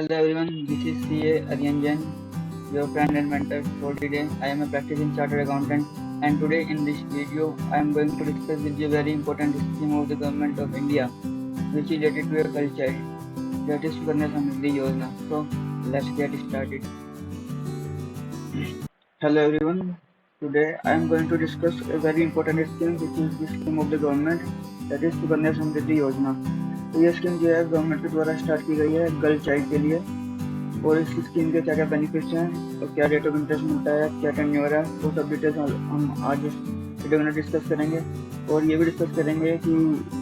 Hello everyone, this is CA Aryan Jain, your friend and mentor for today. I am a practicing chartered accountant, and today in this video I am going to discuss with you a very important scheme of the government of India which is related to a girl child, that is Sukanya Samriddhi Yojana. So let's get started. Hello everyone, today I am going to discuss a very important scheme which is the scheme of the government, that is Sukanya Samriddhi Yojana. तो ये scheme जो है government के द्वारा start की गई है girl child के लिए, और इस स्कीम के क्या क्या बेनिफिट्स हैं और क्या रेट ऑफ इंटरेस्ट मिलता है, क्या टेन्योर है, वो सब डिटेल्स हम आज इस वीडियो में डिस्कस करेंगे। और ये भी डिस्कस करेंगे कि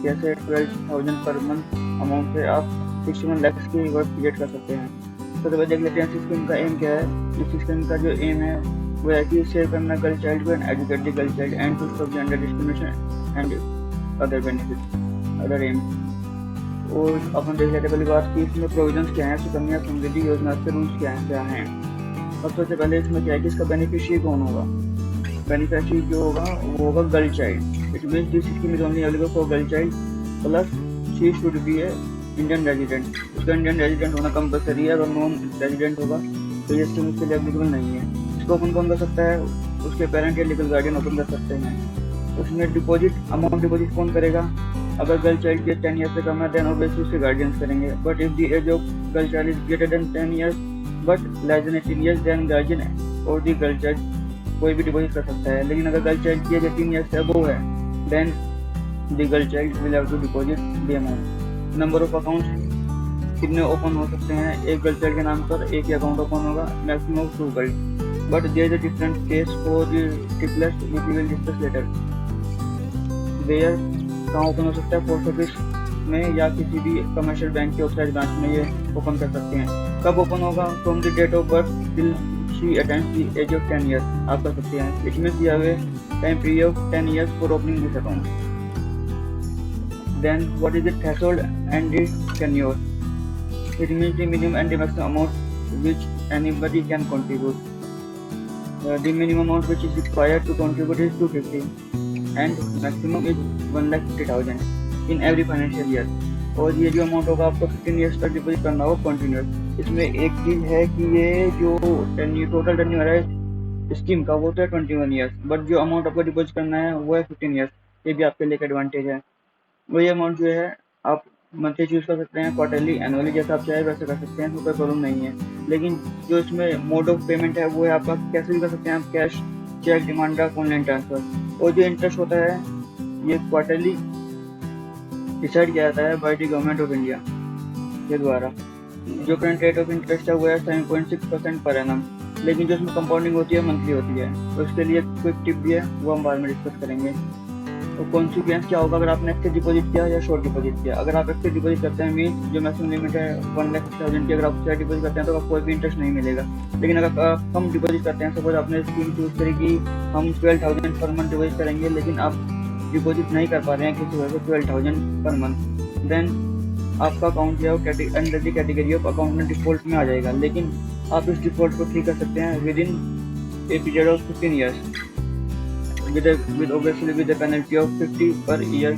कैसे 12,000 पर मंथ अमाउंट से आप 61 लाख की वर्क क्रिएट कर सकते हैं। तो पहले देख लेते हैं इस स्कीम का एम क्या है। इस स्कीम का जो एम है वो है कि सेव करना गर्ल चाइल्ड को and educate the girl child and to stop gender discrimination and other benefit other एम। और अपन देख लेते पहली बात कि इसमें प्रोविजंस क्या है, सुकन्या समृद्धि योजना के रूल्स क्या हैं। और सबसे पहले इसमें क्या है कि इसका बेनिफिशियरी कौन होगा। बेनिफिशियरी जो होगा वो होगा girl child. It means this scheme is only available for girl child plus she should be A Indian resident. उसका इंडियन रेजिडेंट होना कंपलसरी है। अगर नॉन रेजिडेंट होगा तो ये स्कीम उसके लिए एप्लीकेबल नहीं है। इसको ओपन कौन कर सकता है, उसके पेरेंट या लीगल गार्डियन ओपन कर सकते हैं। उसमें डिपॉजिट अमाउंट डिपॉजिट कौन करेगा, अगर गर्ल चाइल्ड के 10 ईयर से कम है देन ऑब्वियसली उसके गार्डियंस करेंगे। But if the age of girl child is greater than 10 years but less than 18 years then guardian और द गर्ल चाइल्ड कोई भी डिपॉजिट कर सकता है। लेकिन अगर गर्ल चाइल्ड की एज 18 ईयर्स से अबव है then the girl child will have to deposit the amount. Number of accounts कितने ओपन हो सकते हैं, एक गर्ल चाइल्ड के नाम पर एक ही अकाउंट ओपन होगा, maximum of 2 girl. But there is a different case for the triplets which we will discuss later. There कहाँ ओपन हो सकता है, पोस्ट ऑफिस में या किसी भी कमर्शियल बैंक के ऑथराइज्ड ब्रांच में ये ओपन कर सकते हैं। कब ओपन होगा, from the date of birth till she attends the age of 10 years आप कर सकते हैं। It means you have a time period of 10 years for opening this account. Then what is the threshold and the tenure. It means the minimum and the maximum amount which anybody can contribute. The minimum amount which is required to contribute is 250 and maximum is 1,50,000 in every financial year। और ये जो amount होगा आपको 15 years तक deposit करना होगा continuous. इसमें एक चीज़ है कि ये जो टोटल टेन्योर है स्कीम का वो तो है 21 ईयर्स, बट जो अमाउंट आपको डिपॉजिट करना है वो है 15 ईयर्स। ये भी आपके लिए एक एडवांटेज है। वही अमाउंट जो है आप मंथली चूज कर सकते हैं, क्वार्टरली, एनुअली, जैसा आप चाहे वैसे कर सकते हैं, तो कोई प्रॉब्लम नहीं है। लेकिन जो इसमें मोड ऑफ पेमेंट है वो है आपका कैसे भी कर सकते हैं आप, cash, cheque, demand draft, online transfer. और जो इंटरेस्ट होता है ये क्वार्टरली डिसाइड किया जाता है by the government of India के द्वारा। जो करंट रेट ऑफ इंटरेस्ट है वो है 7.6% पर एनम, लेकिन जो इसमें कंपाउंडिंग होती है मंथली होती है। तो इसके लिए क्विक टिप भी है, वो हम बाद में डिस्कस करेंगे। तो कॉन्सिक्वेंस क्या होगा अगर आपने एक्टिव डिपॉजिट किया या शॉर्ट डिपॉजिट किया। अगर आप एक्टिव डिपॉजिट करते हैं मीन जो मैक्सिमम लिमिट है 1,50,000 की, अगर आप शेयर डिपॉजिट करते हैं तो आपको कोई भी इंटरेस्ट नहीं मिलेगा। लेकिन अगर आप कम डिपॉजिट करते हैं, सपोज आपने स्कीम चूज करी कि हम 12,000 पर मंथ डिपॉजिट करेंगे, लेकिन आप डिपॉजिट नहीं कर पा रहे हैं किसी वजह से 12,000 पर मंथ, देन आपका अकाउंट जो है under the category of account में डिफॉल्ट में आ जाएगा। लेकिन आप इस डिफॉल्ट को ठीक कर सकते हैं with in a period of 15 years with obviously with a penalty of 50 per year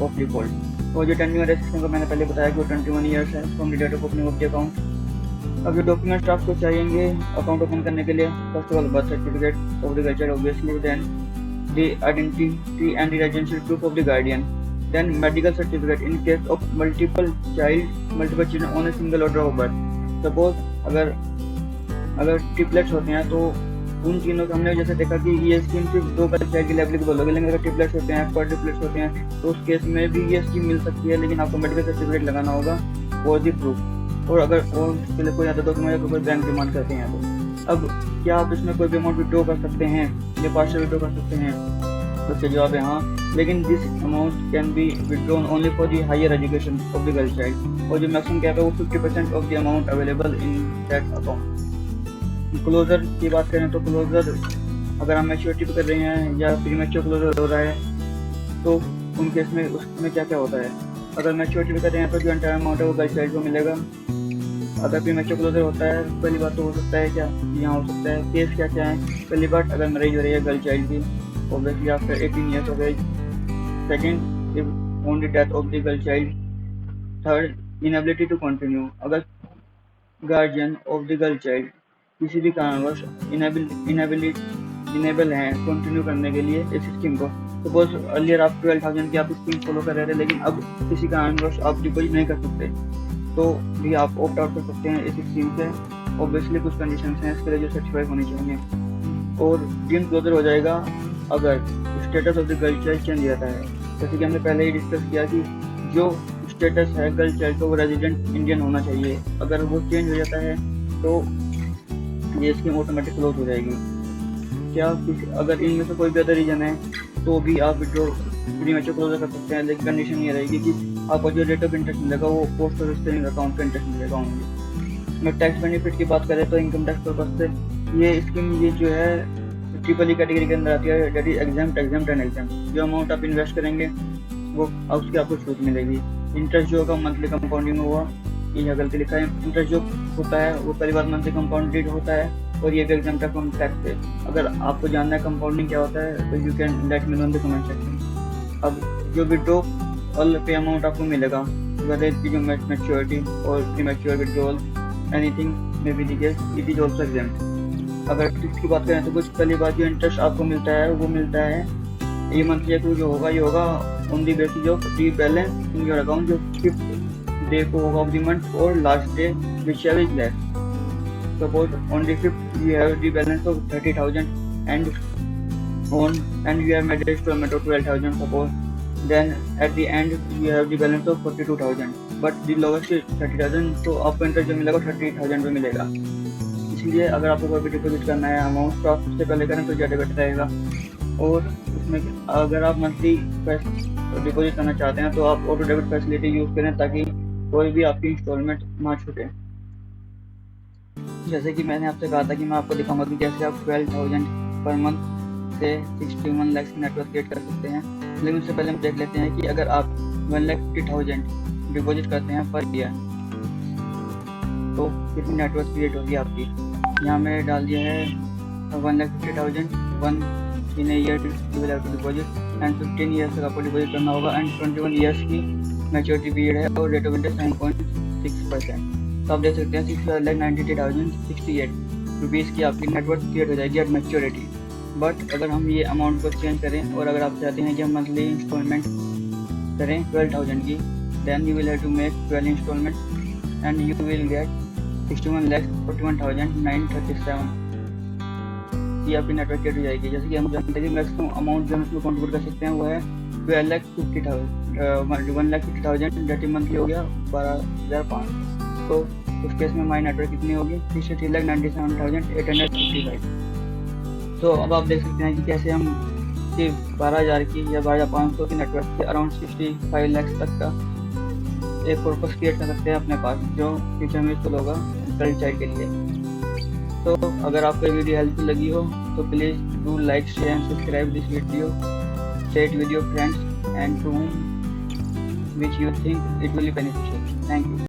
of default। और जो टेन्योर है सिस्टम का मैंने पहले बताया कि वो 21 ईयर्स है from the date of opening of the account. अब जो डॉक्यूमेंट्स आपको चाहिए अकाउंट ओपन करने के लिए, first of all birth certificate of the girl child obviously, then the identity and the residential proof of the guardian, then medical certificate in case of multiple children on a single order of birth. Suppose अगर triplets होते हैं तो उन तीनों को हमने जैसे देखा कि ये स्कीम सिर्फ 2 गर्ल चाइल्ड के लिए एप्लीकेबल होगी। लेकिन अगर ट्रिपलेट्स होते हैं, क्वाड्रुप्लेट्स होते हैं, तो उस केस में भी ये स्कीम मिल सकती है, लेकिन आपको मेडिकल सर्टिफिकेट लगाना होगा फॉर द प्रूफ। और अगर उसके लिए कोई ज़्यादा डॉक्यूमेंट कोई बैंक डिमांड करते हैं तो अब क्या आप इसमें कोई भी अमाउंट विड्रॉ कर सकते हैं या पार्शियल विड्रॉ कर सकते हैं, तो उसका जवाब है हाँ। लेकिन this amount can be withdrawn only for the higher education of the girl child. और जो मैक्सिमम कैप है वो 50% of the amount available in that account. Closure की बात करें तो क्लोजर अगर हम मैच्योरिटी पे कर रहे हैं या प्रीमैच्योर क्लोजर हो रहा है तो उन केस में उसमें क्या क्या होता है। अगर मैच्योरिटी पे कर रहे हैं तो जो एंटायर अमाउंट है वो गर्ल चाइल्ड को मिलेगा। अगर प्रीमैच्योर क्लोजर होता है पहली बात तो हो सकता है क्या यहाँ हो सकता है केस क्या क्या है। पहली बात अगर मैरिज हो रही है गर्ल चाइल्ड की obviously after 18 years of age. Second, if on the death of the girl child. Third, inability to continue. अगर guardian of the girl child किसी भी कारणवश इनेबल हैं कंटिन्यू करने के लिए इस स्कीम को। सपोज अर्लियर आप 12,000 की आप स्कीम फॉलो कर रहे थे, लेकिन अब किसी कारणवश आप डिपॉजिट नहीं कर सकते, तो भी आप ऑप्ट आउट कर सकते हैं इस स्कीम से। ऑब्वियसली कुछ कंडीशंस हैं इसके लिए जो सर्टिफाई होनी चाहिए, और ड्रीम क्लोजर हो जाएगा अगर status of the girl child change रहता है। जैसे कि हमने पहले ही डिस्कस किया कि जो स्टेटस है गर्ल चाइल्ड का वो रेजिडेंट इंडियन होना चाहिए, अगर वो चेंज हो जाता है तो ये स्कीम ऑटोमेटिक क्लोज हो जाएगी। क्या अगर इनमें से कोई भी अदर रीजन है तो भी आप विड्रॉ प्रीमेच्योर क्लोजर कर सकते हैं, लेकिन कंडीशन ये रहेगी कि आपका जो रेट ऑफ इंटरेस्ट मिलेगा वो पोस्ट ऑफिस सेविंग अकाउंट का इंटरेस्ट मिलेगा ओनली। मैं टैक्स बेनिफिट की बात करें तो इनकम टैक्स पर्पज से ये स्कीम ये जो है ट्रिपल ई कैटेगरी के अंदर आती है, that is exempt and exempt. जो अमाउंट आप इन्वेस्ट करेंगे वो उसकी आपको छूट मिलेगी। इंटरेस्ट जो होगा मंथली कंपाउंडिंग हुआ, ये यहाँ गलती लिखा है, इंटरेस्ट जो होता है वो पहली बार मंथली कंपाउंडेड होता है, और ये भी एग्जाम्प्ट है फ्रॉम टैक्स से। अगर आपको जानना है कंपाउंडिंग क्या होता है तो you can let me know in the comment section. अब जो विड्रॉल पे अमाउंट आपको मिलेगा, whether it be maturity or premature withdrawal, anything may be the case, it is also exempt। अगर इसकी बात करें तो कुछ पहली बात जो इंटरेस्ट आपको मिलता है वो मिलता है ये मंथली अकाउंट जो होगा, ये होगा on the basis of the balance in your account, जो 5th डे को होगा ऑफ द मंथ और last day which ever is left. Suppose on the 5th you have the balance of 30,000 and you have made a installment of 12,000 suppose, then at the end you have the balance of 42,000 but the lowest is 30,000, तो आपको interest जो मिलेगा 30,000 पे मिलेगा। इसलिए अगर आपको कोई भी डिपॉजिट करना है अमाउंट तो आप उससे पहले करें तो ज़्यादा बेटर रहेगा। और उसमें अगर आप मंथली डिपॉजिट करना चाहते हैं तो आप ऑटो डेबिट फैसिलिटी यूज़ करें ताकि कोई भी आपकी इंस्टॉलमेंट ना छूटे। जैसे कि मैंने आपसे कहा था कि मैं आपको दिखाऊंगा कि कैसे आप 12,000 पर मंथ से 61 लाख की नेटवर्क क्रिएट कर सकते हैं। लेकिन उससे पहले हम देख लेते हैं कि अगर आप 1,50,000 डिपॉजिट करते हैं पर ईयर तो कितनी नेटवर्क क्रिएट होगी आपकी। यहाँ मैंने डाल दिया है 1,50,000 1 in year you will have to deposit and 15 years तक आपको डिपॉजिट करना होगा एंड 21 ईयर्स की मैच्योरिटी पीरियड है और रेट ऑफ इंटरेस्ट 9.6%। तो आप देख सकते हैं 6,93,068 रुपीज़ की आपकी नेटवर्क क्रिएट हो जाएगी एट मैच्योरिटी। बट अगर हम ये अमाउंट को चेंज करें और अगर आप चाहते हैं कि हम मंथली इंस्टॉलमेंट करें 12,000 की, then you will have to make 12 installment and you will get 61,41,937 की आपकी नेटवर्क क्रिएट हो जाएगी। जैसे कि हम जानते हैं कि मैक्सिमम अमाउंट जो हम इसमें कंट्रीब्यूट कर सकते हैं वो है 1,50,000 डेट मंथली हो गया 12,500। तो उस केस में हमारी नेटवर्क कितनी होगी 3,97,855। तो अब आप देख सकते हैं कि कैसे हम सिर्फ 12,000 की या 12,500 की नेटवर्क से अराउंड 65 लाख तक का एक पर्पस क्रिएट कर सकते हैं अपने पास, जो फ्यूचर में यूजफुल होगा गर्ल चाइल्ड के लिए। तो अगर आपको ये वीडियो हेल्पफुल लगी हो तो please do like share and subscribe this video, share it with your friends and to whom which you think it will be beneficial. Thank you.